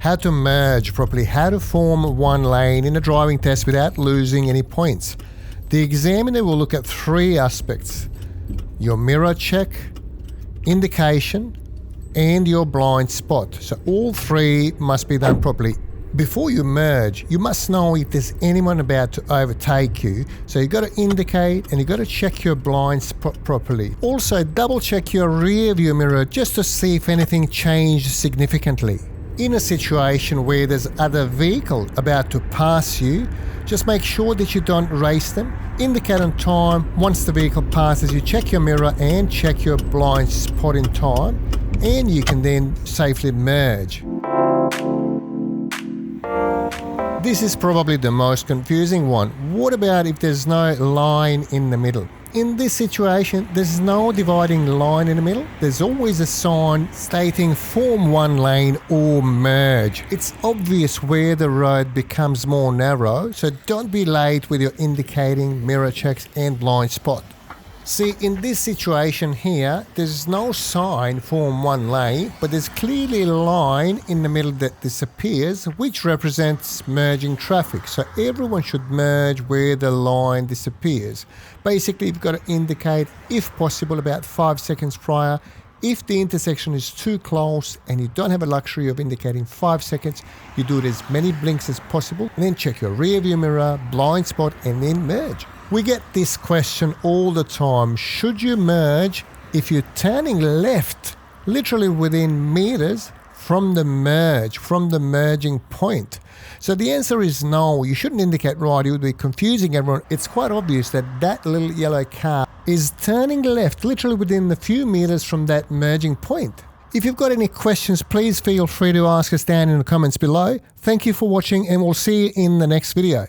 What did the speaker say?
how to merge properly, how to form one lane in a driving test without losing any points. The examiner will look at three aspects: your mirror check, indication, and your blind spot. So all three must be done properly. Before you merge, you must know if there's anyone about to overtake you. So you got to indicate and you got to check your blind spot properly. Also, double check your rear view mirror just to see if anything changed significantly. In a situation where there's other vehicle about to pass you, just make sure that you don't race them. Indicate on time. Once the vehicle passes, you check your mirror and check your blind spot in time, and you can then safely merge. This is probably the most confusing one. What about if there's no line in the middle? In this situation, there's no dividing line in the middle. There's always a sign stating form one lane or merge. It's obvious where the road becomes more narrow, so don't be late with your indicating, mirror checks and blind spot. See, in this situation here, there's no sign form one lane, but there's clearly a line in the middle that disappears, which represents merging traffic. So everyone should merge where the line disappears. Basically, you've got to indicate, if possible, about 5 seconds prior. If the intersection is too close and you don't have a luxury of indicating 5 seconds, you do it as many blinks as possible, and then check your rear view mirror, blind spot, and then merge. We get this question all the time. Should you merge if you're turning left, literally within meters from the merge, from the merging point? So the answer is no. You shouldn't indicate right. It would be confusing everyone. It's quite obvious that that little yellow car is turning left, literally within a few meters from that merging point. If you've got any questions, please feel free to ask us down in the comments below. Thank you for watching, and we'll see you in the next video.